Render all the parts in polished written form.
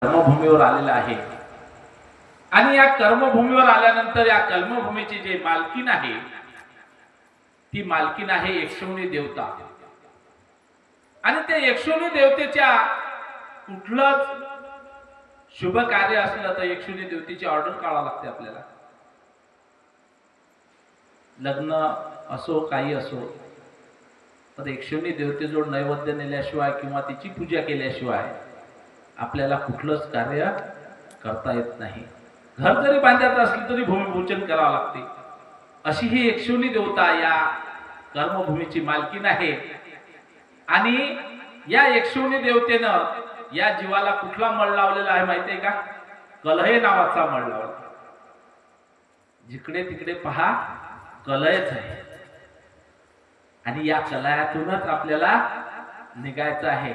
कर्मभूमीवर आलेला आहे आणि या कर्मभूमीवर आल्यानंतर या कर्मभूमीची जे मालकीन आहे ती मालकीन आहे यक्षोनी देवता. आणि त्या यक्षोनी देवतेच्या कुठलंच शुभ कार्य असलं तर यक्षोनी देवतेची ऑर्डर काढावी लागते आपल्याला. लग्न असो काही असो तर यक्षोनी देवतेजवळ नैवेद्य नेल्याशिवाय किंवा तिची पूजा केल्याशिवाय आपल्याला कुठलंच कार्य करता येत नाही. घर जरी बांधायचं असलं तरी भूमिपूजन करावं लागते. अशी ही यक्षोनी देवता या कर्मभूमीची मालकीन आहे. आणि या यक्षोनी देवतेनं या जीवाला कुठला मळ लावलेला आहे माहितीये का? कलह नावाचा मळ लावला. जिकडे तिकडे पहा कलहच आहे आणि या कलहातूनच आपल्याला निघायचं आहे.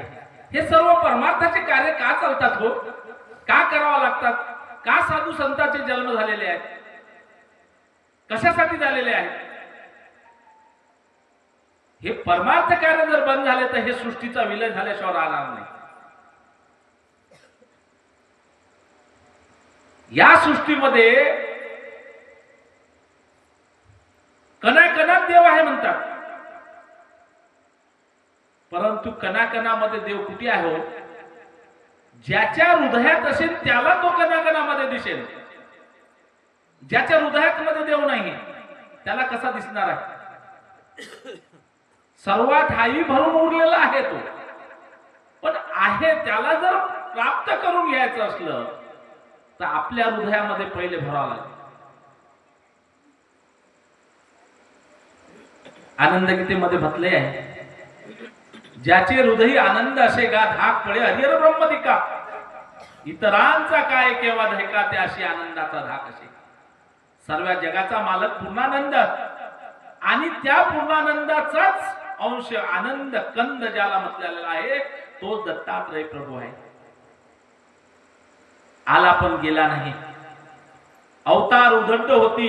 हे सर्व परमार्थाचे कार्य का चालतात हो? का करावं लागतात? का साधू संतांचे जन्म झालेले आहेत? कशासाठी झालेले आहेत? हे परमार्थ कार्य जर बंद झाले तर हे सृष्टीचा विलय झाल्याशिवाय राहणार नाही. या सृष्टीमध्ये कणाकणात देव आहे म्हणतात, परंतु कणाकणामध्ये देव कुठे आहे हो? ज्याच्या हृदयात असेल त्याला तो कणाकणामध्ये दिसेल. ज्याच्या हृदयात मध्ये देव नाही त्याला कसा दिसणार आहे? सर्वात हाई भरून उरलेला आहे तो, पण आहे त्याला जर प्राप्त करून घ्यायचं असलं तर आपल्या हृदयामध्ये पहिले भरावं लागेल. आनंद गीतेमध्ये म्हटले आहे, ज्याचे हृदय आनंद असे गा धाक पळे हरिहर ब्रह्मदिका, इतरांचा काय केव्हा धैका त्याशी आनंदाचा धाक असे. सर्व जगाचा मालक पूर्णानंद आणि त्या पूर्णानंदाचाच अंश आनंद कंद ज्याला म्हटलेला आहे तो दत्तात्रय प्रभू आहे. आला पण गेला नाही. अवतार उदंड होती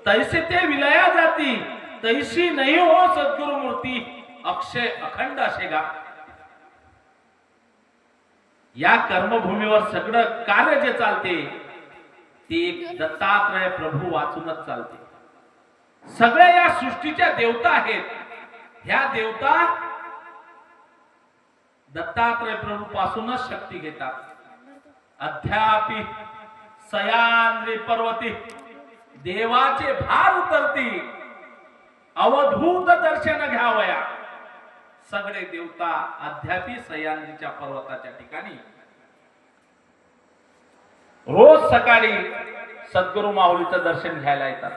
तैसे ते विलया जाती, तैशी नाही हो सद्गुरु मूर्ती अक्षय अखंड असेगा. या कर्मभूमीवर सगळं कार्य जे चालते ते एक दत्तात्रय प्रभू वाचूनच चालते. सगळ्या या सृष्टीच्या देवता आहेत. ह्या देवता दत्तात्रय प्रभू पासूनच शक्ती घेतात. अध्यापी सयाद्री पर्वती देवाचे भार उतरती, अवधूत दर्शन घ्यावया. सगळे देवता अध्यापी सह्याद्रीच्या पर्वताच्या ठिकाणी रोज सकाळी सद्गुरु माऊलीचं दर्शन घ्यायला येतात.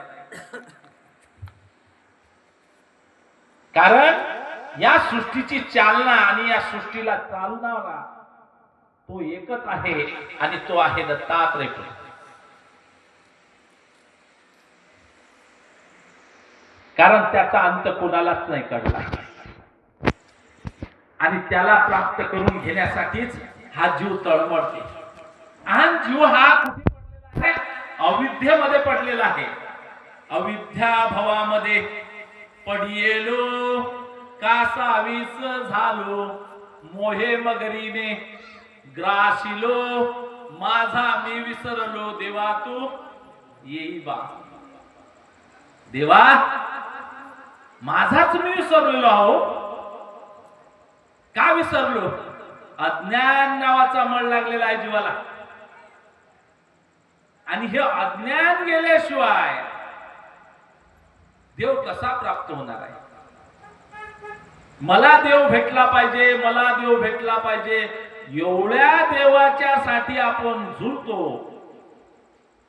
कारण या सृष्टीची चालना आणि या सृष्टीला चालणारा तो एकच आहे आणि तो आहे दत्तात्रय प्रभू. कारण त्याचा अंत कोणालाच नाही कळला आणि त्याला प्राप्त करून घेण्यासाठीच हा जीव तळमळते. आणि जीव हा कुठे अविद्येमध्ये पडलेला आहे. अविद्या भवामध्ये पडियेलो कासावीस झालो, मोहे मगरीने ग्रासिलो, माझा मी विसरलो देवा तू येई बा. देवा माझाच मी विसरलेलो आहो. का विसरलो? अज्ञान नावाचा मळ लागलेला आहे जीवाला. आणि हे अज्ञान गेल्याशिवाय देव कसा प्राप्त होणार आहे? मला देव भेटला पाहिजे, मला देव भेटला पाहिजे, एवढ्या देवाच्या साठी आपण झुरतो,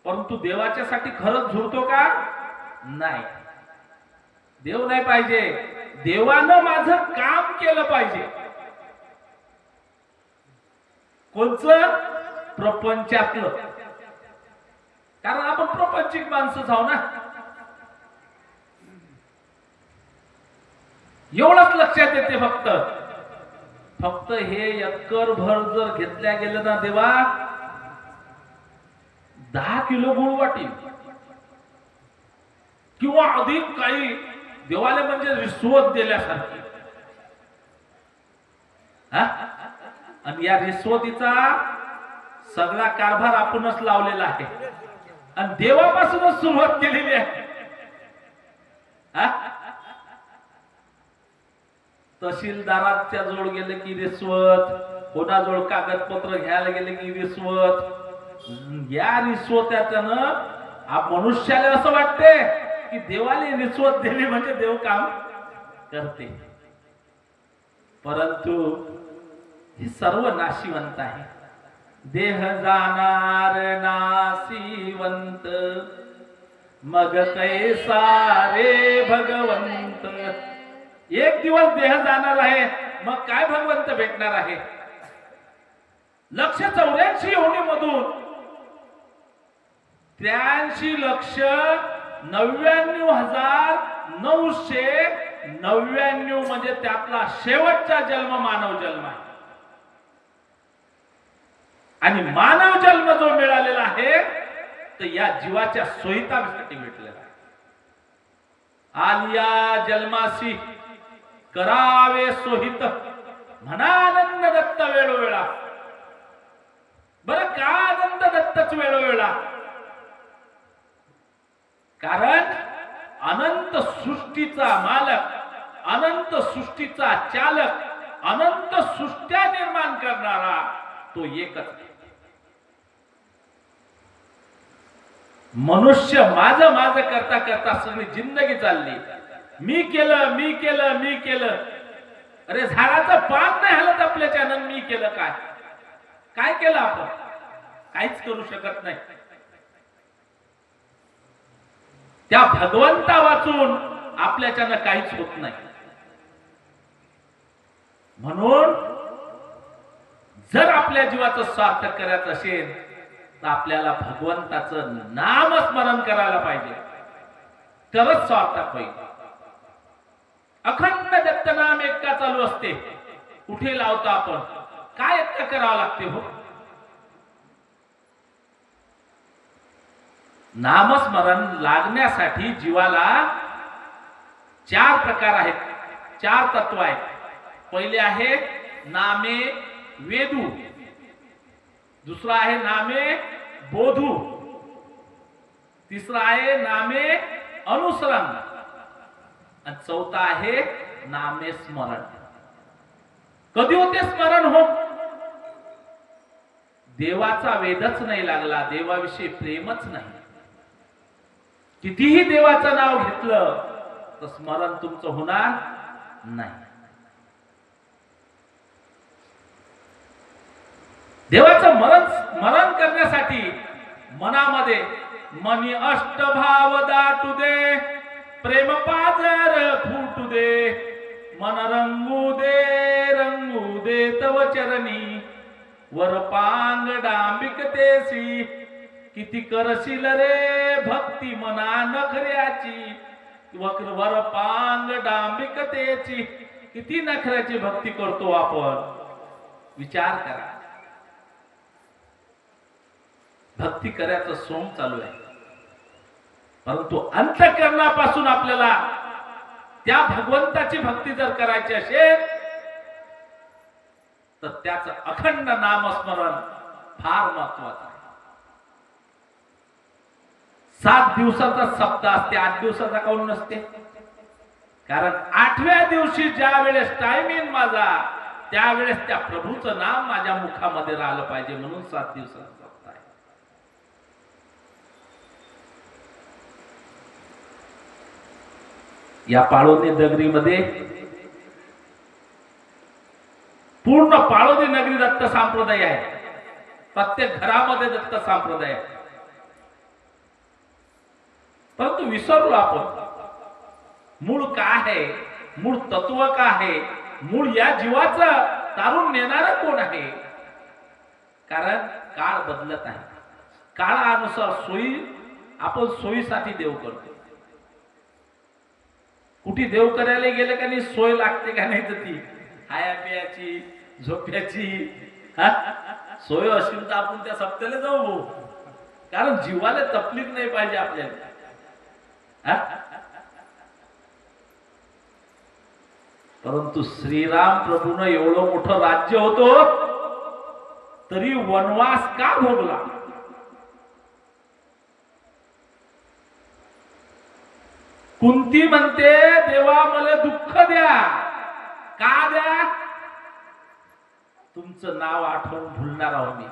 परंतु देवाच्या साठी खरंच झुरतो का? नाही. देव नाही पाहिजे, देवानं माझं काम केलं पाहिजे. कोणचं? प्रपंचातलं. कारण आपण प्रपंचिक माणसं आहोत ना. एवढंच लक्षात येते. फक्त हे एकर भर जर घेतल्या गेलं ना देवा 10 किलो गुळ वाटेल किंवा अधिक काही देवाला म्हणजे रिश्वत दिल्यासारखी. आणि या रिश्वतीचा सगळा कारभार आपणच लावलेला आहे आणि देवापासूनच सुरुवात केलेली आहे. तहसीलदाराच्या जोड गेले की रिश्वत, कोणाजवळ कागदपत्र घ्यायला गेले की रिश्वत. या रिश्वताच्यानं मनुष्याला असं वाटते की देवाला रिश्वत दिली म्हणजे देव काम करते, परंतु हे सर्व नाशिवंत आहे. देह जाणार नाशिवंत मग कैसा रे भगवंत. एक दिवस देह जाणार आहे, मग काय भगवंत भेटणार आहे. 184 योनीमधून 83,99,999 म्हणजे त्यातला शेवटचा जन्म मानव जन्म आहे. आणि मानव जन्म जो मिळालेला आहे तर या जीवाच्या सोयीतासाठी भेटलेला आहे. आलिया जन्मासी करावे सोहित म्हणा आनंद दत्त वेळोवेळा. बरं का आनंद दत्तच वेळोवेळा? कारण अनंत सृष्टीचा मालक, अनंत सृष्टीचा चालक, अनंत सृष्ट्या निर्माण करणारा तो एकच आहे. मनुष्य माझं माझं करता करता सगळी जिंदगी चालली. मी केलं मी केलं मी केलं. अरे झाडाचं पान नाही हलत आपल्याच्यानं. मी केलं काय? काय केलं आपण? काहीच करू शकत नाही. त्या भगवंता वाचून आपल्याच्यानं काहीच होत नाही. म्हणून जर आपल्या जीवाचं सार्थक करायचं असेल तर आपल्याला भगवंताचं नामस्मरण करायला पाहिजे, तरच सार्थक होईल. अखंड दत्त नाम एक्का चालू असते. कुठे लावतो आपण? काय एक्का करावं लागते हो? नामस्मरण लागण्यासाठी जीवाला 4 प्रकार आहेत, 4 तत्व आहेत. पहिले आहे नामे वेदू, दुसरा आहे नामे बोधू, तिसरा आहे नामे अनुसरण आणि चौथा आहे नामे स्मरण. कधी होते स्मरण हो? देवाचा वेदच नाही लागला, देवाविषयी प्रेमच नाही. कितीही देवाचं नाव घेतलं तर स्मरण तुमचं होणार नाही. देवाचं मरण करण्यासाठी मनामध्ये मनी अष्टभाव दाटू दे, प्रेम पाजर फुटू दे, मन रंगू दे तव चरणी, वर पांग डांबिकतेसी, किती करशील रे भक्ती मना नखऱ्याची, वर पांग डांबिकतेची, किती नखऱ्याची भक्ती करतो आपण. विचार करा. भक्ती करायचं सोंग चालू आहे, परंतु अंतःकरणापासून आपल्याला त्या भगवंताची भक्ती जर करायची असेल तर त्याचं अखंड नामस्मरण फार महत्वाचं आहे. 7 दिवसाचा सप्ताह असते, 8 दिवसाचा काऊन नसते? कारण 8व्या दिवशी ज्या वेळेस टाइम येईल माझा, त्यावेळेस त्या प्रभूचं नाम माझ्या मुखामध्ये राहिलं पाहिजे, म्हणून 7 दिवसाचा सप्ताह आहे. या पाळोदी नगरीमध्ये, पूर्ण पाळोदी नगरी दत्त संप्रदाय आहे. प्रत्येक घरामध्ये दत्त संप्रदाय आहे. परंतु विसरलो आपण मूळ काय आहे, मूळ तत्व काय आहे, मूळ या जीवाचा तारून नेणारा कोण आहे. कारण काळ बदलत आहे. काळानुसार सोयी, आपण सोयीसाठी देव करतो. कुठे देव करायला गेलं का नाही सोय लागते का नाही, तर ती खाया पियाची, झोप्याची सोय असेल तर आपण त्या सप्त्याला जाऊ. कारण जीवाला तकलीफ नाही पाहिजे आपल्याला. परंतु श्रीराम प्रभूनं एवढं मोठं राज्य होतो, तरी वनवास का भोगला? कुंती म्हणते देवा मला दुःख द्या. का द्या? तुमचं नाव आठवण भुलणार आहो मी,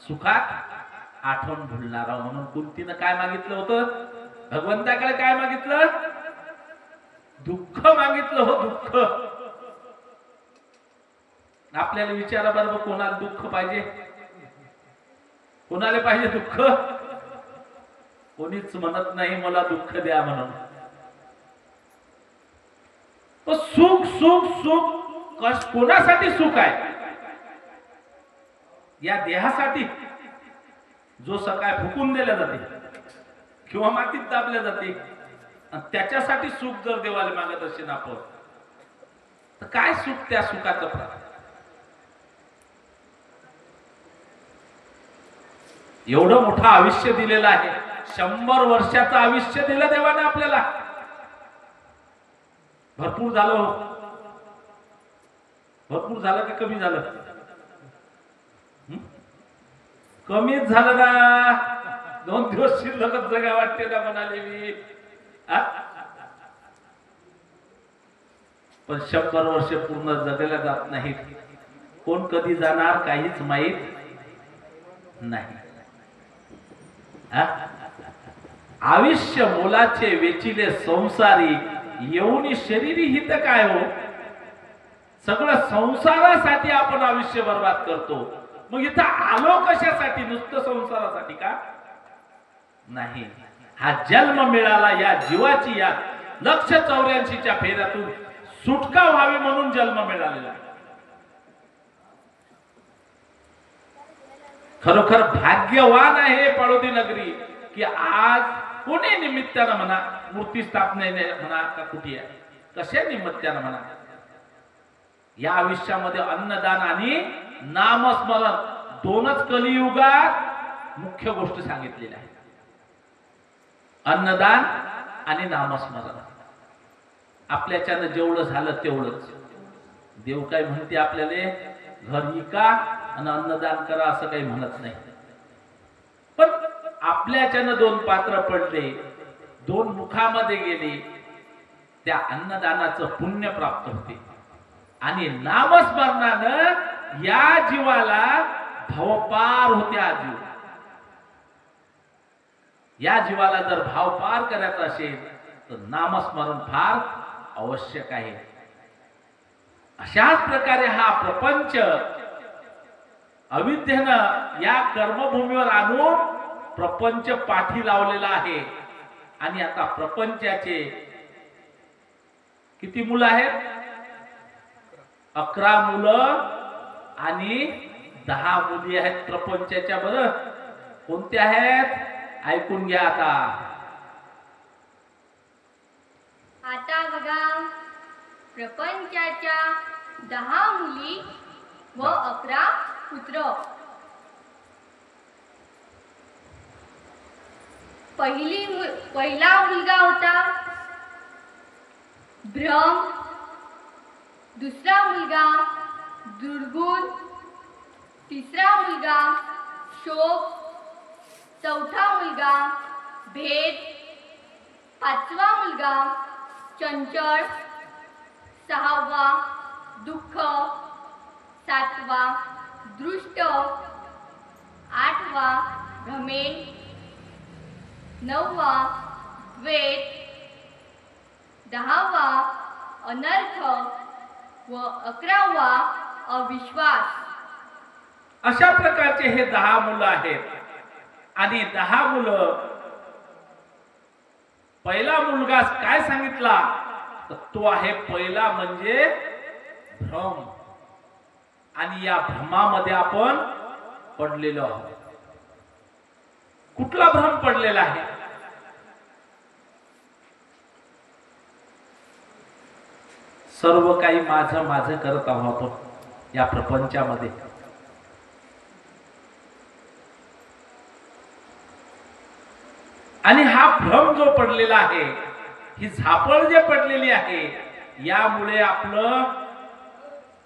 सुखात आठवण भुलणार आहो. म्हणून कुंतीनं काय मागितलं होतं? भगवंताकडे काय मागितलं? दुःख मागितलं हो, दुःख. आपल्याला विचारा बरोबर, कोणाला दुःख पाहिजे? कोणाला पाहिजे दुःख? कोणीच म्हणत नाही मला दुःख द्या म्हणून. सुख सुख सुख कोणासाठी सुख आहे? या देहासाठी जो सकाळ फुकून दिल्या जाते किंवा मातीत दाबल्या जाते, त्याच्यासाठी सुख जर देवाला मागत असेल आपण, तर काय सुख त्या सुखाचं? एवढं मोठं आयुष्य दिलेलं आहे, 100 वर्षाचं आयुष्य दिलं देवाने आपल्याला. भरपूर झालं, भरपूर झालं की कमी झालं? कमीच झालं ना. 2 दिवस शिल्लकच जगा वाटते ना म्हणाले मी. पण 100 वर्ष पूर्ण जगल्या जात नाहीत. कोण कधी जाणार काहीच माहित नाही. आयुष्य मोलाचे वेचिले संसारी, येऊनी शरीरी हित काय हो? सगळं संसारासाठी आपण आयुष्य बर्बाद करतो. मग इथं आलो कशासाठी? नुसतं संसारासाठी का? नाही. हा जन्म मिळाला या जीवाची या 184च्या फेऱ्यातून सुटका व्हावी म्हणून जन्म मिळालेला. खरोखर भाग्यवान आहे पळोदी नगरी, की आज कोणी निमित्तानं म्हणा, मूर्ती स्थापनेने म्हणा का कुठे कशा निमित्तानं म्हणा, या आयुष्यामध्ये अन्नदान आणि नामस्मरण 2च कलियुगात मुख्य गोष्ट सांगितलेल्या आहेत. अन्नदान आणि नामस्मरण. आपल्याच्यानं जेवढं झालं तेवढंच. देव काय म्हणते आपल्याला, घर विका आणि अन्नदान करा असं काही म्हणत नाही. पण आपल्याच्यानं 2 पात्र पडले, 2 मुखामध्ये गेले, त्या अन्नदानाचं पुण्य प्राप्त होते. आणि नामस्मरणानं या जीवाला भावपार होते. जीव या जीवाला जर भाव पार करायचा असेल तर नामस्मरण फार आवश्यक आहे. अशाच प्रकारे हा प्रपंच अविद्येनं या कर्मभूमीवर आणून प्रपंच पाठी लावलेला आहे. आणि आता प्रपंचाचे किती मुलं आहेत? 11 मुलं आणि 10 मुली आहेत प्रपंचाच्या. बरं, कोणत्या आहेत? ऐकून घ्या आता. आता बघा, प्रपंचाच्या 10 मुली व 11 पुत्र. पहिला मुलगा होता भ्रम, दुसरा मुलगा दुर्गुण, तिसरा मुलगा शोक, चौथा मुलगा भेद, 5वा मुलगा चंचळ, 6वा दुःख, 7वा दृष्ट, 8वा भ्रमेन, 9वा द्वेष, 10वा अनर्थ व 11वा अविश्वास. अशा प्रकारचे हे 10 मुलं आहेत. आणि 10 मुलं, पहिला मुलगा काय सांगितला तर तो आहे पहिला म्हणजे भ्रम. आणि या भ्रमामध्ये आपण पडलेलो आहोत. कुठला भ्रम पडलेला आहे? सर्व काही माझं माझं करत आहोत आपण या प्रपंचामध्ये. आणि हा भ्रम जो पडलेला आहे, ही झापळ जे पडलेली आहे, यामुळे आपलं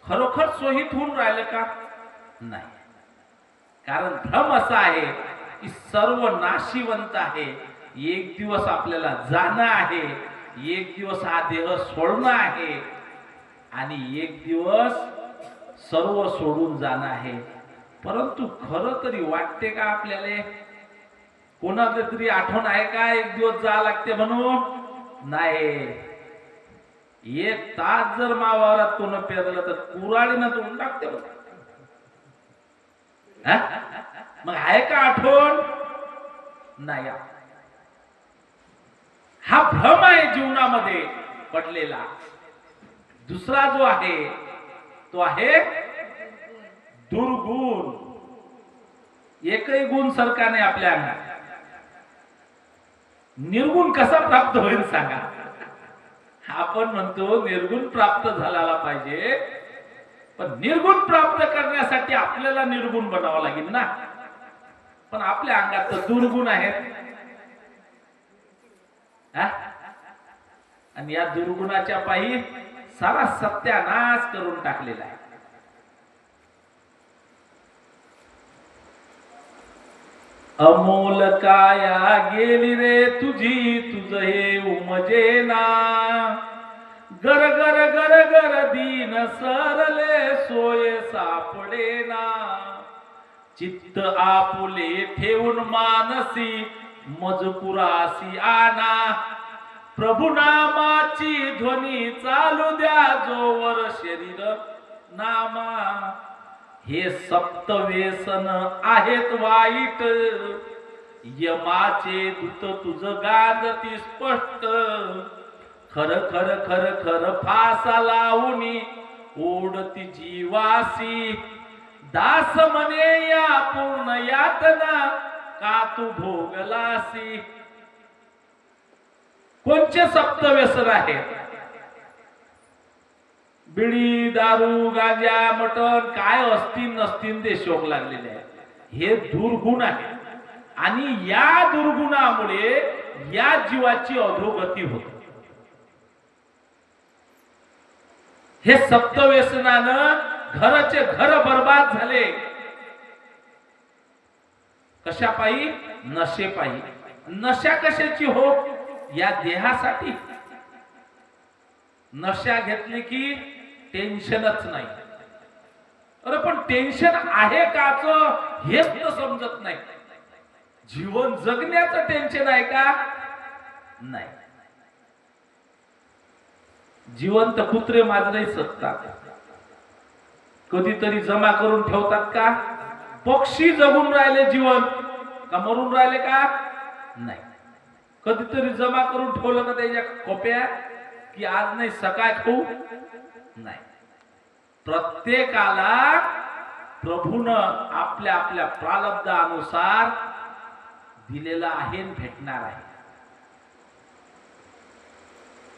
खरोखर सोयीत होऊन राहिलं का? नाही. कारण भ्रम असा आहे की सर्व नाशिवंत आहे. एक दिवस आपल्याला जाणं आहे, एक दिवस हा देह सोडणं आहे आणि एक दिवस सर्व सोडून जाणं आहे. परंतु खरं तरी वाटते का आपल्याला? कोणाला तरी आठवण आहे का एक दिवस जा लागते म्हणून? नाही. एक तास जर मावारात कोण पेरलं तर कुऱ्हाडीनं तोडून टाकते बघ. मग आहे का आठवण? नाही. हा भ्रम आहे जीवनामध्ये पडलेला. दुसरा जो आहे तो आहे दुर्गुण. एकही गुण सरका नाही आपल्या अंगात. निर्गुण कसा प्राप्त होईल सांगा? आपण म्हणतो निर्गुण प्राप्त झाला पाहिजे, पण निर्गुण प्राप्त करण्यासाठी आपल्याला निर्गुण बनावं लागेल ना. पण आपल्या अंगात तर दुर्गुण आहेत. आणि या दुर्गुणाच्या पायी सारा सत्यानाश करून टाकलेला आहे. अमोल काया गेली रे तुझी, तुझ हे उमजेना. गर गर गर गर दीन सरले सोय सापडेना. चित्त आपुले ठेवून मानसी मजकुरासी आना. प्रभु नामाची ध्वनी चालू द्या जोवर शरीर नामा. हे सप्त व्यसन आहेत वाईट, यमाचे दूत तुझ गाजती स्पष्ट. खर खर खर खर फासा लावूनी ओढती जीवासी. दास म्हणे या पूर्ण यातना का तू भोगलासी. कोणचे सप्त व्यसन आहेत? बिडी, दारू, गांजा, मटण काय असतील नसतील ते शोक लागलेले आहे. हे दुर्गुण आहे आणि या दुर्गुणामुळे या जीवाची अधोगती होते. हे सप्तव्यसनानं घराचे घर बर्बाद झाले. कशापायी? नशेपायी. नशा कशाची हो? या देहासाठी. नशा घेतली की टेन्शनच नाही. अरे पण टेन्शन आहे काच हेच तर समजत नाही. जीवन जगण्याचं टेन्शन आहे का? नाही. जिवंत कुत्रे मांजरे सत्तात, कधीतरी जमा करून ठेवतात का? पक्षी जगून राहिले जीवन का मरून राहिले का? नाही. कधीतरी जमा करून ठेवलं का त्याच्या कोप्या की आज नाही सकाळ खाऊ? नाही. प्रत्येकाला प्रभून आपल्या आपल्या प्रारब्धानुसार दिलेला आहे, भेटणार आहे.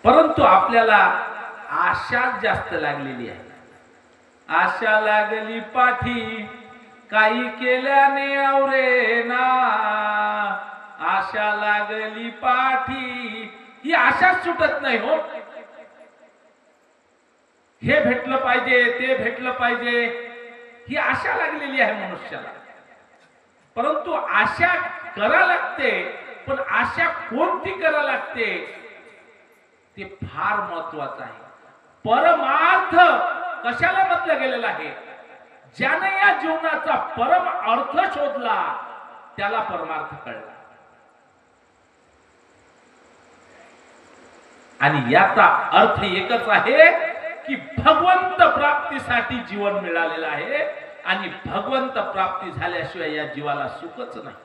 परंतु आपल्याला आशा जास्त लागलेली आहे. आशा लागली पाठी काही केल्याने आवरेना. आशा लागली पाठी ही आशा सुटत नाही हो. हे भेटलं पाहिजे, ते भेटलं पाहिजे, ही आशा लागलेली आहे मनुष्याला. परंतु आशा करा लागते, पण आशा कोणती करा लागते ते फार महत्वाचं आहे. परमार्थ कशाला म्हटलं गेलेलं आहे? ज्याने या जीवनाचा परम अर्थ शोधला त्याला परमार्थ कळला. आणि याचा अर्थ एकच आहे की भगवंत प्राप्तीसाठी जीवन मिळालेलं आहे आणि भगवंत प्राप्ती झाल्याशिवाय या जीवाला सुखच नाही.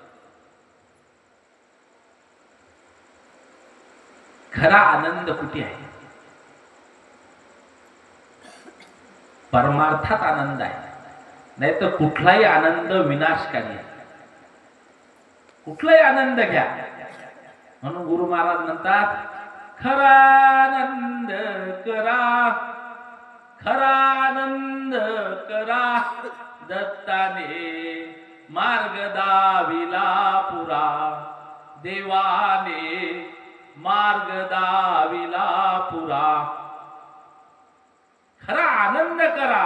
खरा आनंद कुठे आहे? परमार्थात आनंद आहे. नाही तर कुठलाही आनंद विनाशकारी आहे. कुठलाही आनंद घ्या. म्हणून गुरु महाराज म्हणतात खरा आनंद करा, खरा आनंद करा, दत्ताने मार्ग दाविला पुरा. देवाने मार्ग दाविला पुरा. खरा आनंद करा.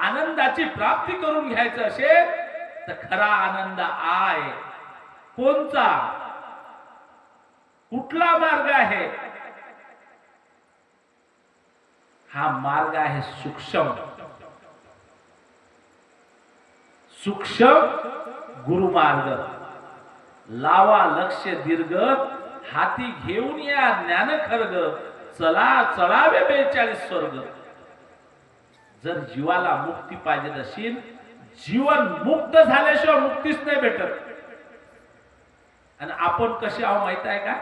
आनंदाची प्राप्ती करून घ्यायचं असेल तर खरा आनंद आहे कोणचा, कुठला मार्ग आहे? हा मार्ग आहे सूक्ष्म सूक्ष्म गुरुमार्ग. लावा लक्ष दीर्घ, हाती घेऊन या ज्ञान खर्ग, चला चढावे 42 स्वर्ग. जर जीवाला मुक्ती पाहिजे असेल, जीवन मुक्त झाल्याशिवाय मुक्तीच नाही भेटत. आणि आपण कसे आहो माहित आहे का?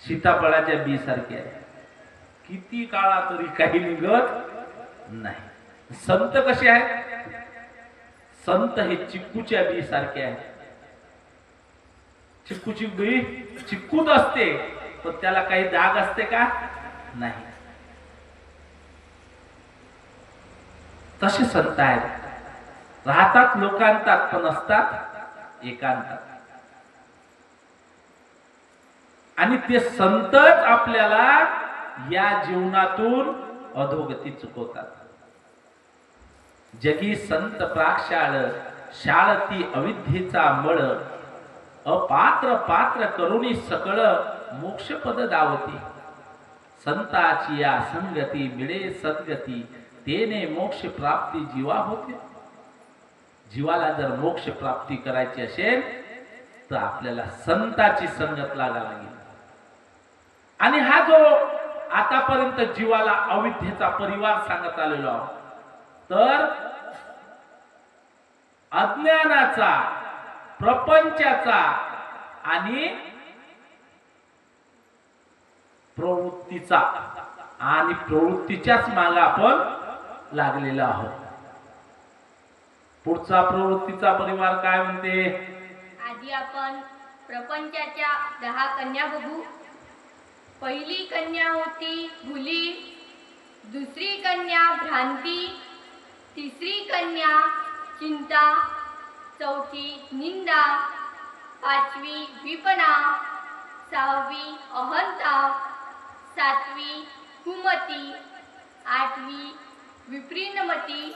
सीताफळाच्या बी सारखे आहे, किती काळा तरी काही निघत नाही. संत कसे आहेत? संत हे चिक्कूच्या बी सारखे आहेत. चिक्कूची बी चिक्कूत असते, पण त्याला काही दाग असते का? नाही. तसे संत आहेत, राहतात लोकांतात पण असतात एकांतात. आणि ते संतच आपल्याला या जीवनातून अधोगती चुकवतात. जगी संत प्राक्षाळ, शाळती अविद्येचा मळ, अपात्र पात्र करुणी सकळ, मोक्षपद दावती. संताची या संगती मिळे सद्गती, तेने मोक्ष प्राप्ती जीवा होते. जीवाला जर मोक्ष प्राप्ती करायची असेल तर आपल्याला संताची संगत लागा लागेल. आणि हा जो आतापर्यंत जीवाला अविद्येचा परिवार सांगत आलेलो आहोत, तर अज्ञानाचा, प्रपंचाचा आणि प्रवृत्तीचा आणि प्रवृत्तीच्याच मागे आपण लागलेलो आहोत. पुढचा प्रवृत्तीचा परिवार काय म्हणते? आधी आपण प्रपंचाच्या 10 कन्या बघू. पहिली कन्या होती भुली, दुसरी कन्या भ्रांती, तिसरी कन्या चिंता, चौथी निंदा, पाचवी विपणा, सहावी अहंता, सातवी कुमती, आठवी विप्रीणमती,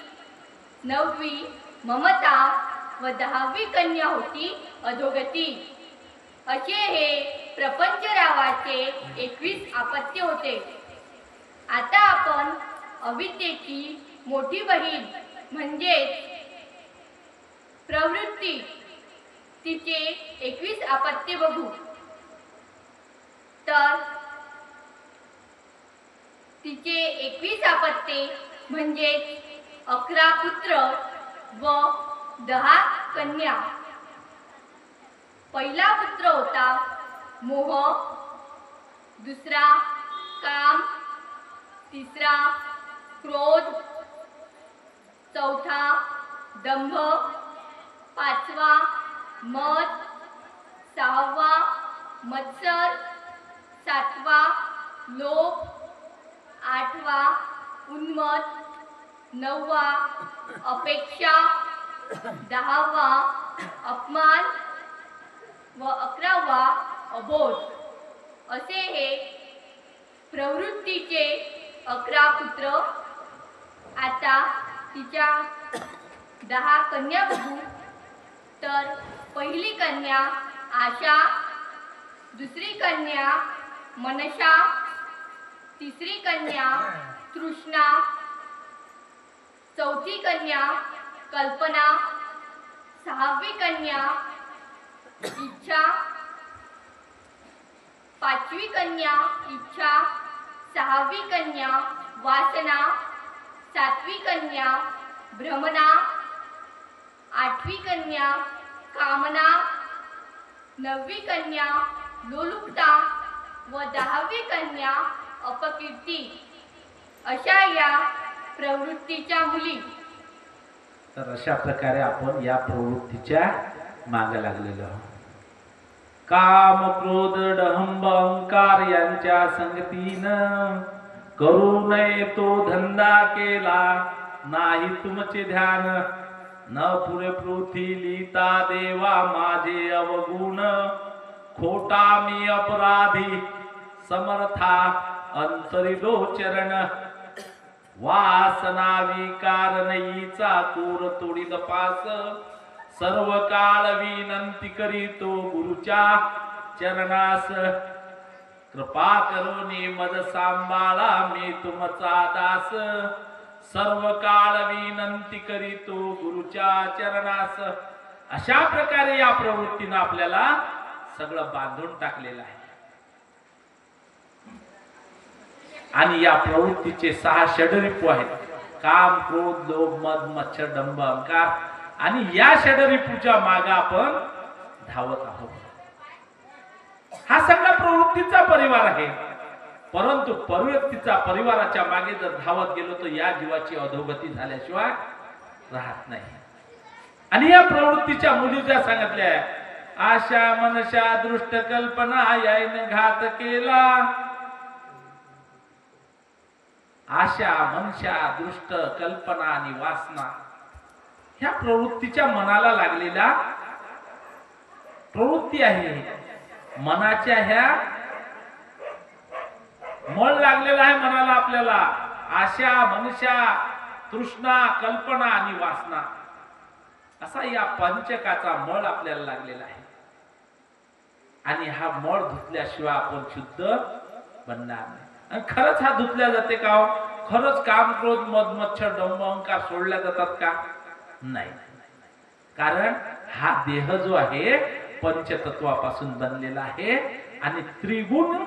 नववी ममता व 10वी कन्या होती अधोगती. असे हे प्रपंचरावाचे 21 अपत्य होते. आता आपण अविद्येची मोठी बहीण म्हणजेच प्रवृत्ती, तिचे 21 अपत्य बघू. तर तिचे 21 अपत्ये म्हणजे 11 पुत्र व 10 कन्या. पहिला पुत्र होता मोह, दुसरा काम, तिसरा क्रोध, चौथा दंभ, पाचवा मद, सहावा मत्सर, सातवा लोभ, आठवा उन्मत, नववा अपेक्षा, 10वा अपमान व 11वा अबोध. असे हे प्रवृत्तीचे 11 पुत्र. आता तिच्या 10 कन्या बघू. तर पहिली कन्या आशा, दुसरी कन्या मनशा, तिसरी कन्या तृष्णा, चौथी कन्या कल्पना, 6वी कन्या इच्छा, 5वी कन्या इच्छा, 6वी कन्या वासना, 7वी कन्या भ्रमणा, 8वी कन्या कामना, 9वी कन्या लोलुपता व 10वी कन्या अपकीर्ती. अशा या प्रवृत्तीच्या मुली. तर अशा प्रकारे आपण या प्रवृत्तीच्या मागे लागलेलो आहोत. काम क्रोध डहंब अहंकार यांच्या संगतीनं करू नये तो धंदा केला नाही तुमचे ध्यान. न पुरे पृथ्वी लिहिता देवा माझे अवगुण, खोटा मी अपराधी समर्था अंतरी चरण. वासना विकार नईचा तूर तोडीत पास सर्व काळ विनंती करीतो गुरुच्या चरणास कृपा करुणी मद सांभाळा मी तुमचा दास सर्व काळ विनंती करीतो गुरुच्या चरणास अशा प्रकारे या प्रवृत्तीनं आपल्याला सगळं बांधून टाकलेलं आहे आणि या प्रवृत्तीचे 6 षडरिपू आहेत काम क्रोध लोभ मद मच्छर डंब अहंकार आणि या षडरिपूच्या मागे आपण धावत आहोत हा सगळा प्रवृत्तीचा परिवार आहे परंतु प्रवृत्तीचा परिवाराच्या मागे जर धावत गेलो तर या जीवाची अधोगती झाल्याशिवाय राहत नाही आणि या प्रवृत्तीच्या मुली ज्या सांगितल्या आशा मनशा दृष्ट कल्पना याने घात केला आशा मनशा दृष्ट कल्पना आणि वासना ह्या प्रवृत्तीच्या मनाला लागलेल्या प्रवृत्ती आहे मनाच्या ह्या मळ लागलेला आहे मनाला आपल्याला आशा मनशा तृष्णा कल्पना आणि वासना असा या पंचकाचा मळ आपल्याला लागलेला आहे आणि हा मळ धुतल्याशिवाय आपण शुद्ध बनणार नाही आणि खरंच हा धुतल्या जाते का हो? खरंच काम क्रोध मद मच्छर डंब अहंकार सोडल्या जातात का नाही कारण हा देह जो आहे पंचतत्वापासून बनलेला आहे आणि त्रिगुण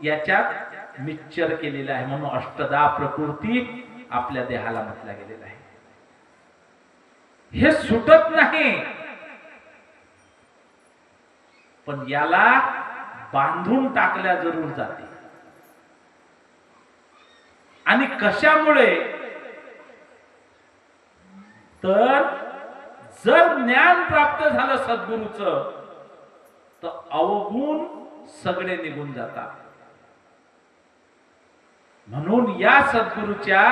याच्यात मिक्सचर केलेला आहे म्हणून अष्टदा प्रकृती आपल्या देहाला म्हटल्या गेलेला आहे हे सुटत नाही पण याला बांधून टाकल्या जरूर जाते आणि कशामुळे तर जर ज्ञान प्राप्त झालं सद्गुरूचं तर अवगुण सगळे निघून जातात म्हणून या सद्गुरूच्या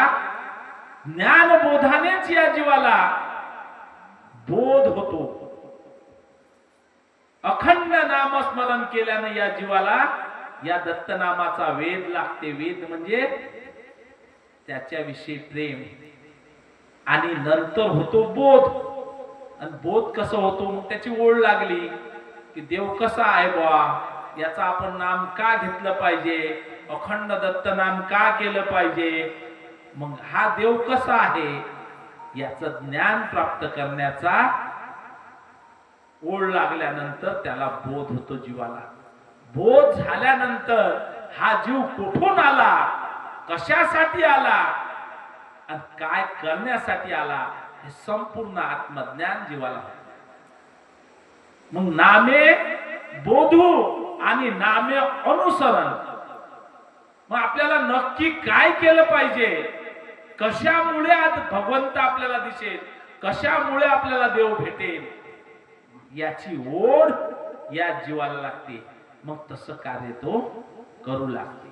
ज्ञानबोधानेच या जीवाला बोध होतो अखंड नामस्मरण केल्याने या जीवाला या दत्तनामाचा वेद लागते वेद म्हणजे त्याच्याविषयी प्रेम आणि नंतर होतो बोध आणि बोध कसं होतो मग त्याची ओढ लागली की देव कसा आहे बुवा याचा आपण नाम का घेतलं पाहिजे अखंड दत्त नाम का केलं पाहिजे मग हा देव कसा आहे याचं ज्ञान प्राप्त करण्याचा ओढ लागल्यानंतर त्याला बोध होतो जीवाला बोध झाल्यानंतर हा जीव कुठून आला कशासाठी आला आणि काय करण्यासाठी आला हे संपूर्ण आत्मज्ञान जीवाला मग नामे बोधू आणि नामे अनुसरण मग आपल्याला नक्की काय केलं पाहिजे कशामुळे आज भगवंत आपल्याला दिसेल कशामुळे आपल्याला देव भेटेल याची ओढ या जीवाला लागते मग तसं कार्य तो करू लागते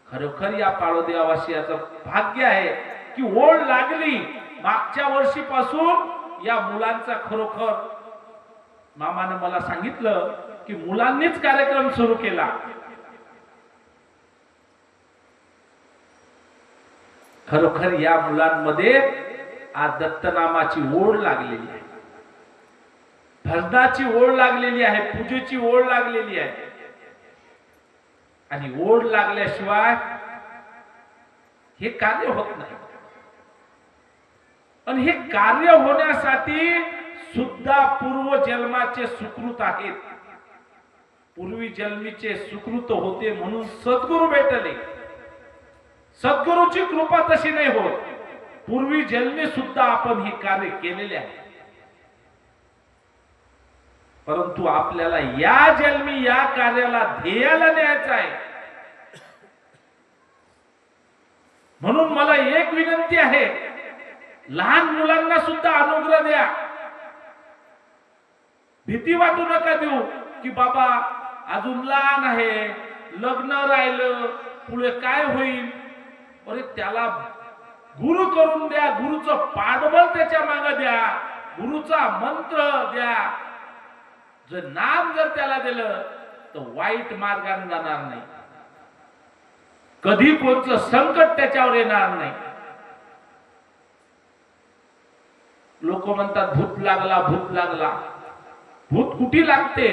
खरोखर या पाळोदेवासियाचं भाग्य आहे की ओढ लागली मागच्या वर्षीपासून या मुलांचा खरोखर मामानं मला सांगितलं की मुलांनीच कार्यक्रम सुरू केला खरोखर या मुलांमध्ये आज दत्तनामाची ओढ लागलेली आहे भजनाची ओढ लागलेली आहे पूजेची ओढ लागलेली आहे आणि ओढ लागल्याशिवाय हे कार्य होत नाही आणि हे कार्य होण्यासाठी सुद्धा पूर्व जन्माचे सुकृत आहेत पूर्वी जन्मीचे सुकृत होते म्हणून सद्गुरू भेटले सद्गुरूची कृपा तशी नाही होत पूर्वी जन्मी सुद्धा आपण हे कार्य केलेले आहे परंतु आपल्याला या जन्मी या कार्याला ध्येयाला न्यायचं आहे म्हणून मला एक विनंती आहे लहान मुलांना सुद्धा अनुग्रह द्या भीती वाटू नका देऊ की बाबा अजून लहान आहे लग्न राहिलं पुढे काय होईल अरे त्याला गुरु करून द्या गुरुचं पाठबळ त्याच्या मागे द्या गुरुचा मंत्र द्या जर नाम जर त्याला दिलं तर वाईट मार्गाने जाणार नाही कधी कोणतं संकट त्याच्यावर येणार नाही लोक म्हणतात भूत लागला, भूत लागला. भूत कुठे लागते,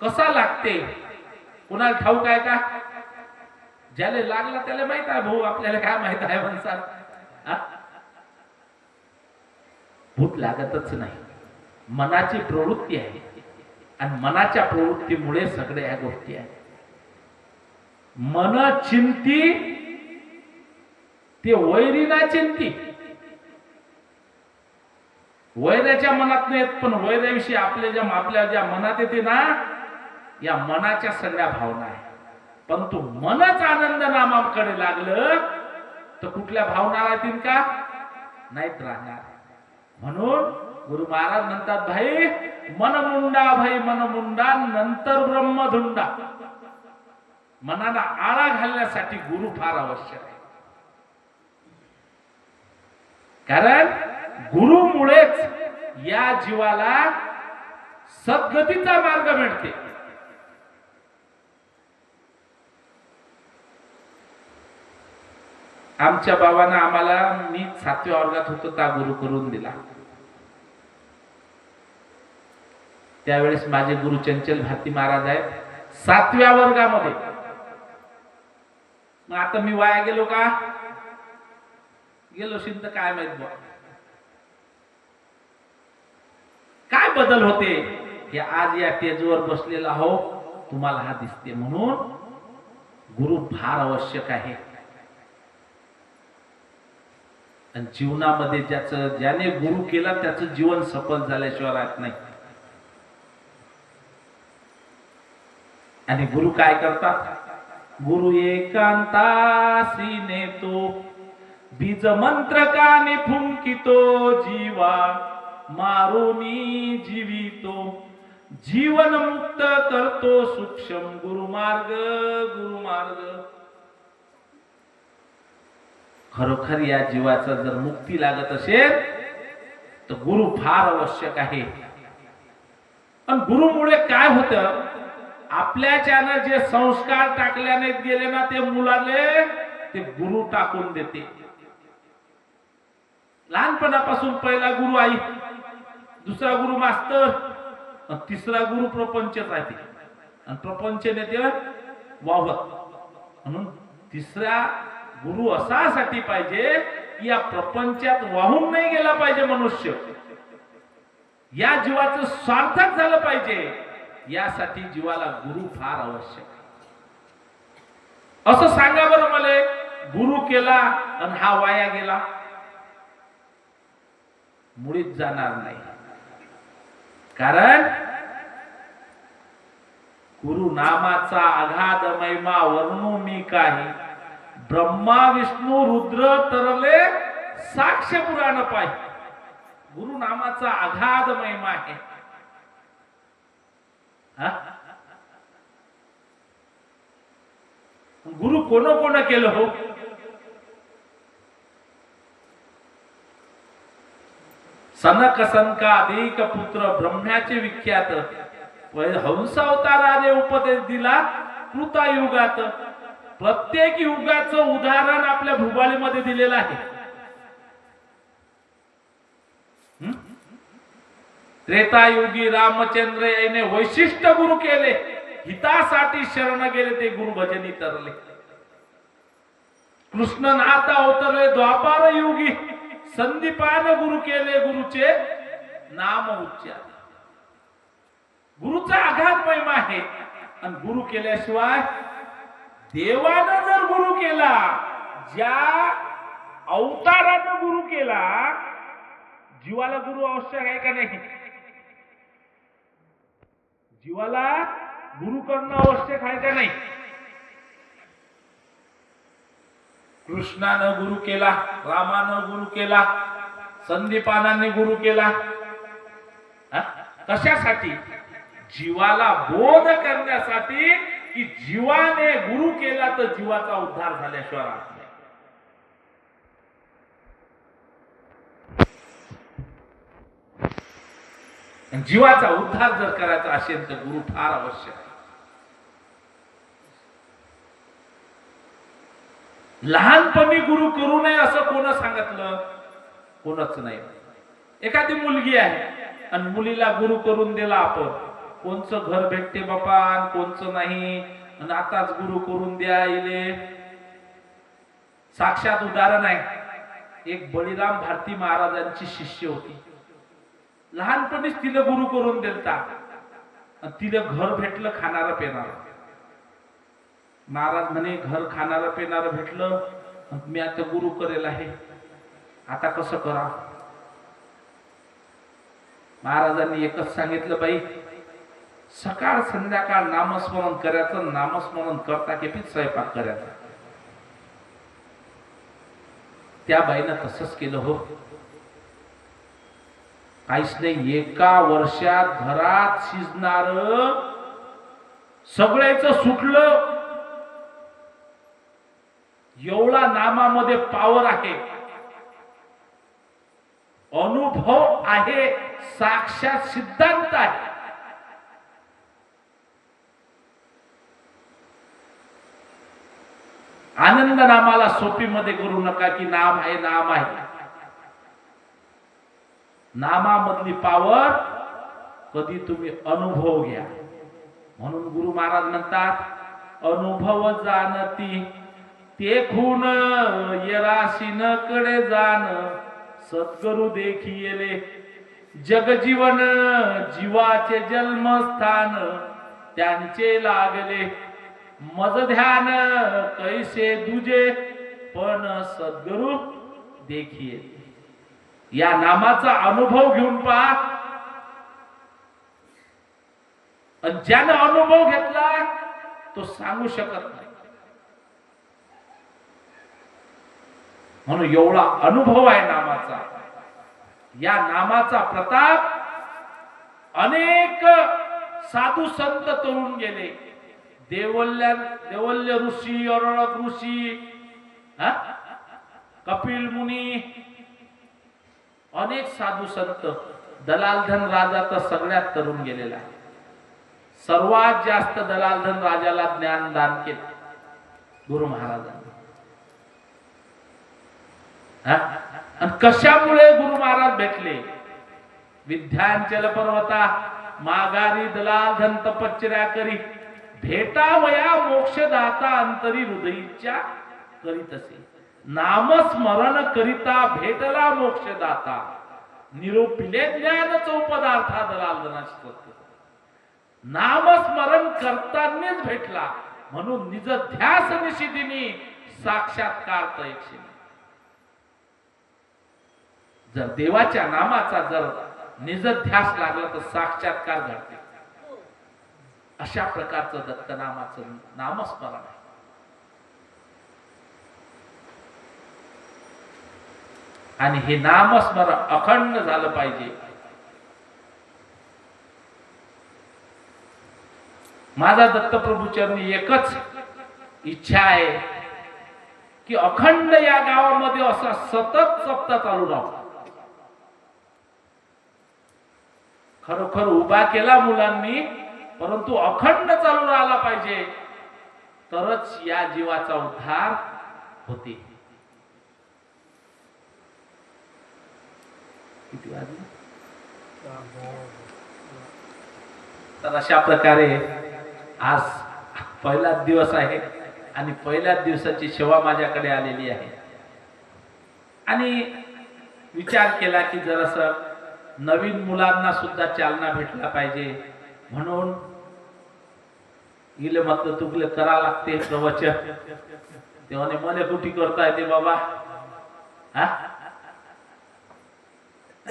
कसा लागते, कुणाला ठाऊक आहे का? ज्याला लागला त्याला माहित आहे भाऊ, आपल्याला काय माहित आहे म्हणतात. भूत लागतच नाही. मनाची प्रवृत्ती आहे आणि मनाच्या प्रवृत्तीमुळे सगळ्या गोष्टी आहेत. मन चिंती ते वैरी ना चिंती. वैराच्या मनात नाही येत, पण वैराविषयी आपल्या ज्या मनात येते ना, या मनाच्या सगळ्या भावना आहेत. पण तू मनच आनंद नामाकडे लागलं तर कुठल्या भावना राहतील का? नाहीत राहणार. म्हणून गुरु महाराज म्हणतात, भाई मनमुंडा, भाई मनमुंडा, नंतर ब्रह्मधुंडा. मनाला आळा घालण्यासाठी गुरु फार आवश्यक आहे. कारण गुरुमुळेच या जीवाला सद्गतीचा मार्ग मिळते. आमच्या बाबांना आम्हाला, मी 7व्या वर्गात होतो त्या गुरु करून दिला. त्यावेळेस माझे गुरु चंचल भारती महाराज आहेत 7व्या वर्गामध्ये. मग आता मी वाया गेलो का? गेलो शिंत काय माहित बा. काय बदल होते हे आज या टेजवर बसलेला हो तुम्हाला हा दिसते. म्हणून गुरु फार आवश्यक आहे. आणि जीवनामध्ये ज्याने गुरु केला त्याचं जीवन सफल झाल्याशिवाय राहत नाही. आणि गुरु काय करतात? गुरु एकांतासी नेतो, बीज मंत्र कानी फुंकितो, जीवा मारुनी जीवितो, जीवन मुक्त करतो सूक्ष्म गुरुमार्ग. गुरुमार्ग खरोखर या जीवाचा जर मुक्ती लागत असेल तर गुरु फार आवश्यक आहे. पण गुरुमुळे काय होतं? आपल्याच्यानं जे संस्कार टाकल्याने गेले ना, ते मुलाले ते गुरु टाकून देते. लहानपणापासून पहिला गुरु आई, दुसरा गुरु मास्तर, तिसरा गुरु प्रपंचच आहे. आणि प्रपंच नेते वाहवत. म्हणून तिसरा गुरु असासाठी पाहिजे की या प्रपंचात वाहून नाही गेला पाहिजे मनुष्य. या जीवाचं सार्थक झालं पाहिजे. यासाठी जीवाला गुरु फार आवश्यक आहे. असं सांगा बरं मला, गुरु केला आणि हा वाया गेला? मुळीच जाणार नाही. कारण गुरु नामाचा अगाध महिमा वर्णू मी काही, ब्रह्मा विष्णू रुद्र तरले साक्ष पुराण पाहि. गुरु नामाचा अगाध महिमा आहे. गुरु कोण केलं हो? सनक सनकादिक पुत्र ब्रह्म्याचे विख्यात, हंसावताराने उपदेश दिला कृतायुगात. प्रत्येक युगाचं उदाहरण आपल्या भूगोलामध्ये दिलेलं आहे. त्रेतायुगी रामचंद्र याने वैशिष्ट्य गुरु केले, हितासाठी शरण गेले ते गुरु भजनी तरले. कृष्णनाथ अवतरले द्वापार युगी, संदीपान गुरु केले गुरुचे नाम उच्चार. गुरुचा आघात महिमा आहे. आणि गुरु केल्याशिवाय, देवानं जर गुरु केला, ज्या अवतारानं गुरु केला, जीवाला गुरु आवश्यक आहे का नाही? जीवाला गुरु करणं आवश्यक आहे का नाही? कृष्णानं गुरु केला, रामानं गुरु केला, संदीपानांनी गुरु केला. कशासाठी? जीवाला बोध करण्यासाठी, की जीवाने गुरु केला तर जीवाचा उद्धार झाल्याशिवाय राहत नाही. जीवाचा उद्धार जर करायचा असेल तर गुरु फार आवश्यक आहे. लहानपणी गुरु करू नये असं कोण सांगितलं? कोणच नाही. एखादी मुलगी आहे आणि मुलीला गुरु करून दिला आपण, कोणचं घर भेटते बापा आणि कोणचं नाही, आणि आताच गुरु करून द्या इले. साक्षात उदाहरण आहे, एक बळीराम भारती महाराजांची शिष्य होती. लहानपणीच तिला गुरु करून दिलता आणि तिला घर भेटलं खाणारं पेणार. महाराज म्हणे घर खाणारं पेणारं भेटलं, मी आता गुरु करेल आहे, आता कसं करा. महाराजांनी एकच सांगितलं, बाई सकाळ संध्याकाळ नामस्मरण करायचं, नामस्मरण करता केपीच स्वयंपाक करायचा. त्या बाईनं तसंच केलं हो. काहीच नाही, एका वर्षात घरात शिजणार सगळ्याच सुटलं. एवढा नामामध्ये पावर आहे, अनुभव आहे, साक्षात सिद्धांत आहे. आनंद नामाला सोपीमध्ये करू नका की नाम आहे नाम आहे. नामामधली पावर कधी तुम्ही अनुभव घ्या. म्हणून गुरु महाराज म्हणतात, अनुभव जाणती ते खून येराशीन कडे जाण, सद्गुरु देखिले जगजीवन जीवाचे जन्मस्थान, त्यांचे लागले मज ध्यान कैसे दुजे पण सद्गुरु देखिये. या नामाचा अनुभव घेऊन पहा. ज्यानं अनुभव घेतला तो सांगू शकत नाही. म्हणून एवढा अनुभव आहे नामाचा. या नामाचा प्रताप अनेक साधू संत तरुण गेले. देवल्य ऋषी, अरळक ऋषी, कपिल मुनी, अनेक साधू संत. दलालधन राजा तर सगळ्यात तरुण गेलेला आहे. सर्वात जास्त दलालधन राजाला ज्ञान दान केले गुरु महाराजांनी. आणि कशामुळे गुरु महाराज भेटले? विद्यांचल पर्वता माघारी दलालधन तपश्चर्या करी, भेटावया मोक्षदाता अंतरी हृदयीच्या करीतसे. नामस्मरण करिता भेटला मोक्षदाता, निरोपिले ज्ञान चौपदार्था दलालधनाची सत्य. नामस्मरण करतानाच भेटला, म्हणून निज ध्यास निशिदिनी साक्षात्कार तैक्षिणी. जर देवाच्या नामाचा जर निज ध्यास लागला तर साक्षात्कार घडते. अशा प्रकारचं दत्तनामाचं नामस्मरण आहे. आणि हे नामस्मरण अखंड झालं पाहिजे. माझा दत्तप्रभूचरणी एकच इच्छा आहे की अखंड या गावामध्ये असा सतत सप्ताह चालू राहू. खरोखर उभा केला मुलांनी, परंतु अखंड चालू राहिला पाहिजे, तरच या जीवाचा उद्धार होते. किती वाजले? तर अशा प्रकारे आज पहिलाच दिवस आहे आणि पहिल्याच दिवसाची सेवा माझ्याकडे आलेली आहे. आणि विचार केला की जरासं नवीन मुलांना सुद्धा चालना भेटला पाहिजे, म्हणून इले म्हटलं तुगले करा लागते प्रवचन. तेव्हा मला कुठे करता येते बाबा?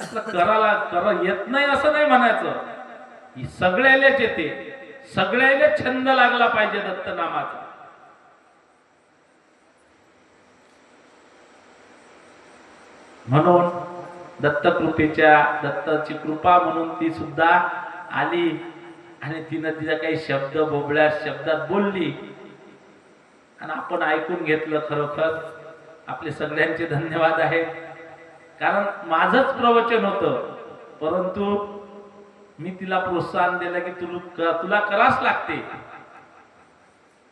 करायला करा येत नाही असं नाही म्हणायचं, सगळ्यालेच येते. सगळ्याले छंद लागला पाहिजे दत्तनामाचा. म्हणून दत्तकृपेच्या दत्ताची कृपा म्हणून ती सुद्धा आली आणि तिनं तिचा काही शब्द बोबड्या शब्दात बोलली आणि आपण ऐकून घेतलं. खरोखर आपले सगळ्यांचे धन्यवाद आहेत. कारण माझंच प्रवचन होतं, परंतु मी तिला प्रोत्साहन दिलं की तुला करावंच लागते,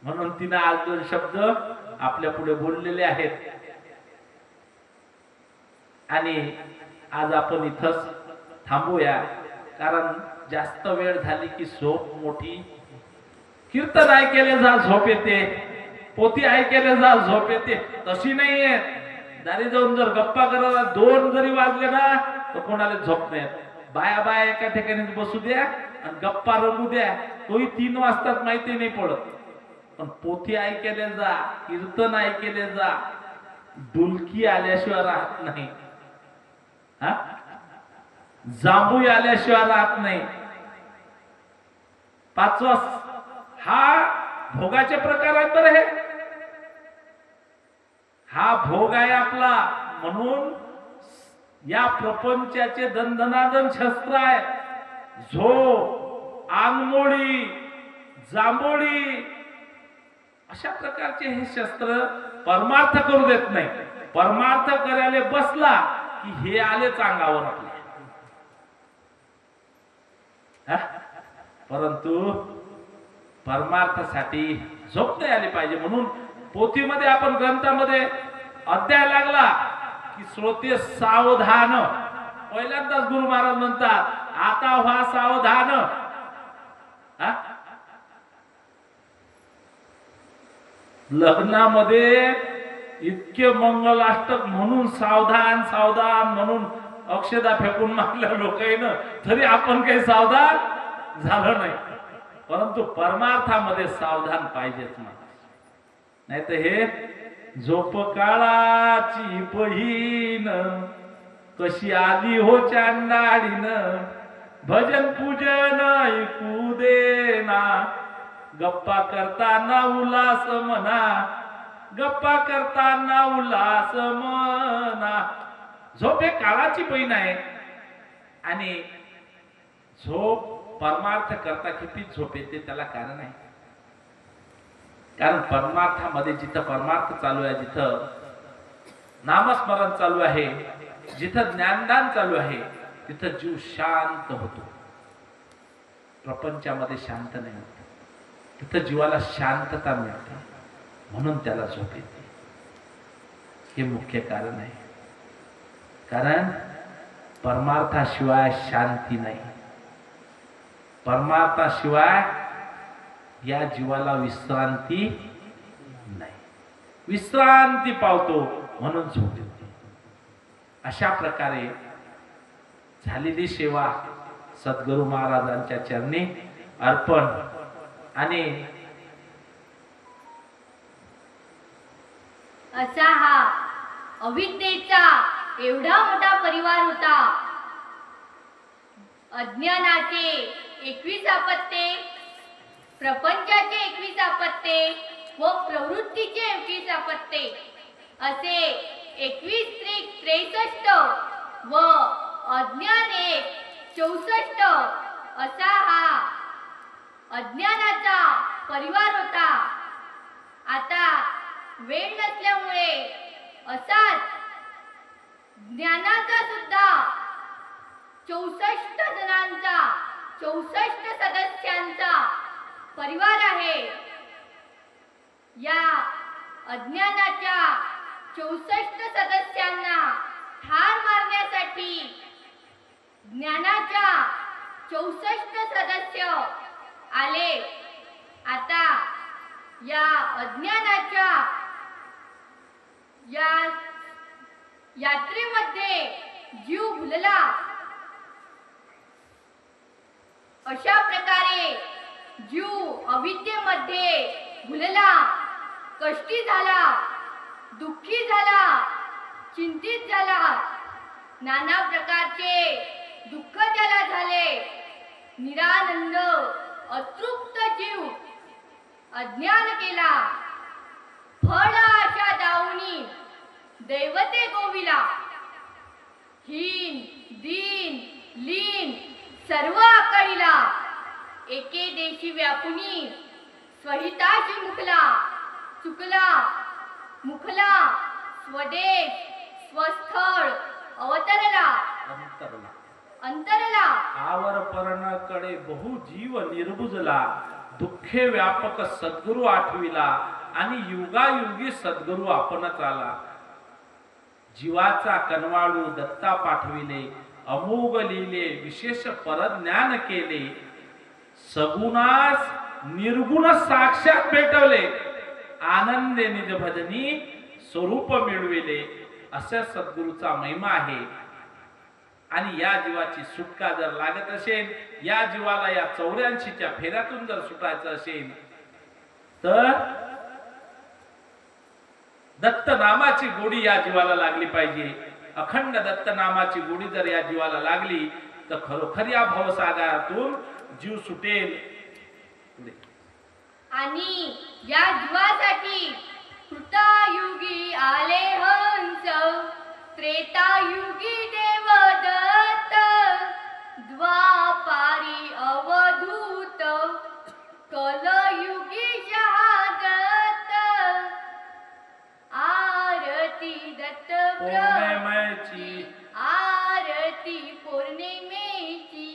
म्हणून तिनं आज 2 शब्द आपल्या पुढे बोललेले आहेत. आणि आज आपण इथंच थांबूया, कारण जास्त वेळ झाली की झोप मोठी. कीर्तन ऐकेले जा झोप येते, पोथी ऐकेले जा झोप येते, तशी नाही येत. दारी जाऊन जर गप्पा करायला 2 जरी वाजले ना तर कोणाला झोप नाही येत. बाया बाया एका ठिकाणी बसू द्या आणि गप्पा रंगू द्या, तोही 3 वाजतात माहिती नाही पडत. पण पोथी ऐकेले जा, कीर्तन ऐकेले जा, डुलकी आल्याशिवाय राहत नाही, हा जांभूळ आल्याशिवाय राहत नाही. 5वा हा भोगाचे प्रकार आहेत बरं. हे हा भोग आहे आपला. म्हणून या प्रपंचाचे दणदणादण शस्त्र आहे. झोप, आंगमोळी, जांभोळी, अशा प्रकारचे हे शस्त्र परमार्थ करू देत नाही. परमार्थ करायला बसला की हे आलेच अंगावर आपल्या. परंतु परमार्थासाठी झोप नाही आली पाहिजे. म्हणून पोथीमध्ये आपण ग्रंथामध्ये अध्याय लागला की श्रोते सावधान. पहिल्यांदाच गुरु महाराज म्हणतात आता व्हा सावधान. लग्नामध्ये इतके मंगलाष्टक म्हणून सावधान सावधान म्हणून अक्षदा फेकून मारल्या लोकांना, तरी आपण काही सावधान झालं नाही. परंतु परमार्थामध्ये सावधान पाहिजेच नाही तर हे झोप काळाची बहीण कशी आली हो चांडाळीन, भजन पूजन ऐकू देना, गप्पा करताना उल्हास म्हणा, गप्पा करताना उल्हास म्हणा. झोप हे काळाची बहीण आहे. आणि झोप परमार्थ करता किती झोप येते त्याला कारण आहे. कारण परमार्थामध्ये जिथं परमार्थ चालू आहे, जिथं नामस्मरण चालू आहे, जिथं ज्ञानदान चालू आहे, तिथं जीव शांत होतो. प्रपंचामध्ये शांत नाही होत, तिथं जीवाला शांतता मिळते. म्हणून त्याला झोप येते. हे मुख्य कारण आहे. कारण परमार्थाशिवाय शांती नाही. परमार्थाशिवाय या जीवाला विश्रांती नाही. विश्रांती पावतो म्हणून झोप येते. अशा प्रकारे झालेली सेवा सद्गुरु महाराजांच्या चरणी अर्पण. आणि असा हा अविद्येचा एवढा मोठा परिवार होता. अज्ञानाचे 21 आपत्ते, प्रपंचाचे 21 आपत्ते व प्रवृत्तीचे 21 आपत्ते असे 21-63 व अज्ञान 64 असा हा अज्ञानाचा परिवार होता. आता वेळ नसल्यामुळे असाच ज्ञानाचा सुद्धा 64 जणांचा 64 सदस्यांचा परिवार आहे. या अज्ञानाच्या 64 सदस्यांना ठार मारण्यासाठी ज्ञानाच्या 64 सदस्य आले. आता या अज्ञानाच्या या यात्रेमध्ये जीव भुलला. अशा प्रकारे जीव अविद्येमध्ये भुलला, कष्टी झाला, दुःखी झाला, चिंतित झाला. नाना प्रकारचे दुःख त्याला झाले. निरानंद अतृप्त जीव अज्ञान केला. फळ आशा दाऊनी दैवते गोविला. हीन दीन लीन सर्व आकळीला. एके देशी व्यापुनी स्वहिताशी मुखला. चुकला मुखला स्वदेश स्वस्थळ अवतरला. अंतरला आवर पर्णकडे बहु जीव निर्बुजला. दुःखे व्यापक सद्गुरु आठविला आणि युगायुगी सद्गुरु आपणच आला. जीवाचा कनवाळू दत्ता पाठविले, अमोघ लिहिले विशेष परज्ञान केले, सगुणास निर्गुण साक्षात भेटवले, आनंदे निज भजनी स्वरूप मिळविले. अशा सद्गुरूचा महिमा आहे. आणि या जीवाची सुटका जर लागत असेल, या जीवाला या 84च्या फेऱ्यातून जर सुटायचं असेल तर दत्त नामाची गोडी या जीवाला लागली पाहिजे. अखंड दत्त नामाची गोडी जर या जीवाला लागली तर खरोखर या भवसागरातून जीव सुटेल. आणि या जीवासाठी कृतायुगी आले हंस, त्रेतायुगी देवदत्त, द्वापारी अवधूत, कलयुगी शहादत्त. आरती दत्त पौर्णिमेची, आरती पौर्णिमेची.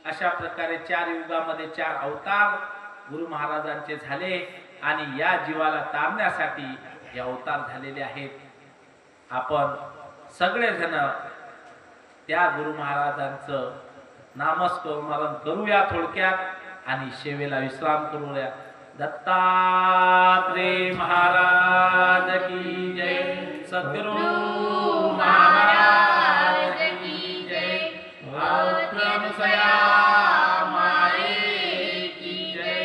अशा प्रकारे 4 युगामध्ये 4 अवतार गुरु महाराजांचे झाले आणि या जीवाला तारण्यासाठी हे अवतार झालेले आहेत. आपण सगळेजण त्या गुरु महाराजांचं नामस्मरण करूया थोडक्यात आणि सेवेला विश्राम करूया. दत्तात्रेय महाराज की जय. सद्गुरु महाराज की जय. अत्रनुसया माये की जय.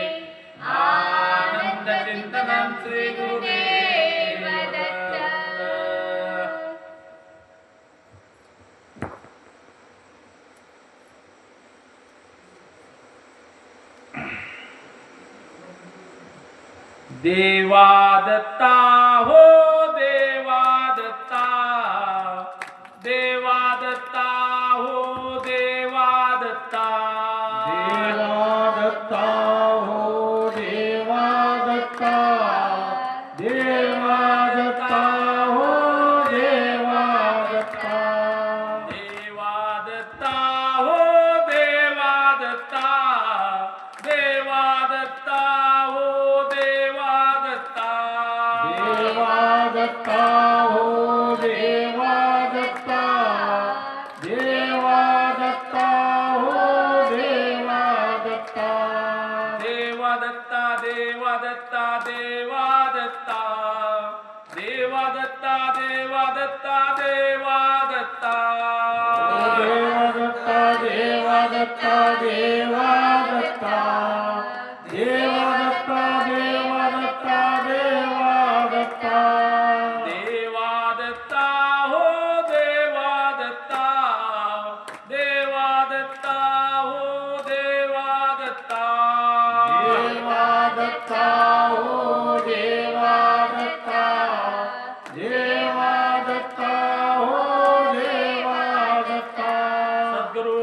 आनंद चिंतन श्री गुरुदेव दत्त. देवा दत्ता हो देवा दत्ता, देवा दत्ता हो देवा दत्ता, देवा दत्ता हो देवा दत्ता, देवा दत्ता हो देवा दत्ता, देवा दत्ता हो देवा दत्ता, देवा दत्ता हो देवा दत्ता, देवा दत्ता हो देवा दत्ता, देवा दत्ता हो देवा दत्ता, देवा दत्ता देवा दत्ता देवा दत्ता, देवा दत्ता देवा दत्ता देवा दत्ता, देवा दत्ता देवा दत्ता देवा दत्ता, देवा दत्ता देवा दत्ता देवा दत्ता, देवा दत्ता हो देवा दत्ता, देवा दत्ता हो देवा दत्ता, देवा दत्ता हो देवा दत्ता, देवा दत्ता हो देवा दत्ता. सद्गुरु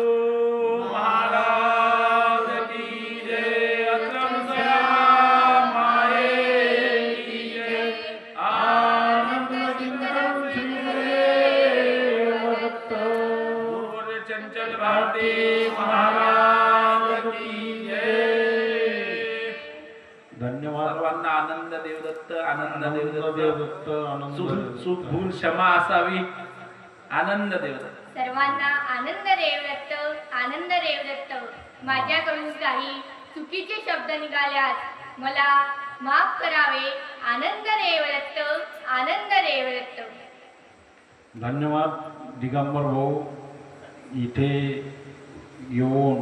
महाराज की जय. अत्रनुसया माये की जय. आनंद चिंतन श्री गुरुदेव दत्त. गुरुवर चंचल भारती महाराज की जय. धन्यवाद. सर्वांना आनंद देवदत्त, आनंद देवदत्त, देवदत्त, आनंद सुख भूल क्षमा असावी. आनंद देवदत्त. सर्वांना आनंद देवदत्त, आनंद देवदत्त. माझ्याकडून काही चुकीचे शब्द निघाल्यास मला माफ करावे. आनंद देवदत्त, आनंद देवदत्त. धन्यवाद दिगंबर भाऊ. इथे येऊन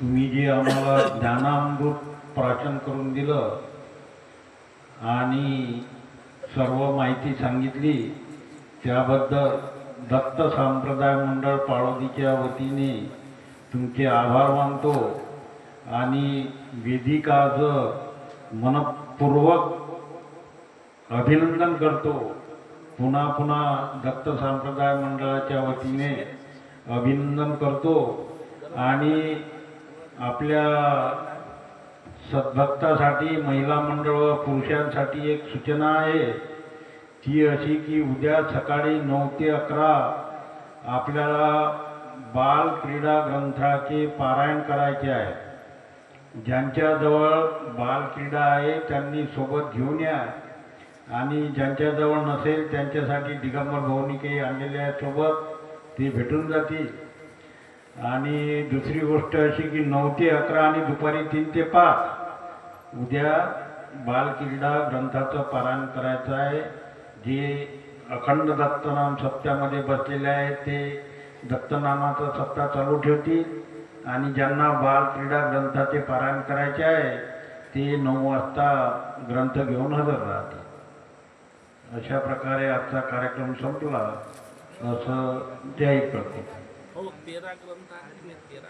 तुम्ही जे आम्हाला ज्ञानामृत प्राशन करून दिलं आणि सर्व माहिती सांगितली त्याबद्दल दत्त संप्रदाय मंडळ पाळोदीच्या वतीने तुमचे आभार मानतो आणि वेदिकाचं मनपूर्वक अभिनंदन करतो. पुन्हा पुन्हा दत्त संप्रदाय मंडळाच्या वतीने अभिनंदन करतो आणि आपल्या सद्भक्तासाठी महिला मंडळ व पुरुषांसाठी एक सूचना आहे. ती अशी की उद्या सकाळी 9 ते 11 आपल्याला बाल क्रीडा ग्रंथाचे पारायण करायचे आहे. ज्यांच्याजवळ बाल क्रीडा आहे त्यांनी सोबत घेऊन या आणि ज्यांच्याजवळ नसेल त्यांच्यासाठी दिगंबर भाऊनी काही आणलेले आहेत सोबत, ते भेटून जातील. आणि दुसरी गोष्ट अशी की 9 ते 11 आणि दुपारी 3 ते 5 उद्या बालक्रीडा ग्रंथाचं पारायण करायचं आहे. जे अखंड दत्तनाम सप्त्यामध्ये बसलेले आहेत ते दत्तनामाचा सप्ताह चालू ठेवतील आणि ज्यांना बालक्रीडा ग्रंथाचे पारायण करायचे आहे ते 9 वाजता ग्रंथ घेऊन हजर राहतील. अशा प्रकारे आजचा कार्यक्रम संपला असं जाहीर करतो. हो 13 ग्रंथ आहेत, 13.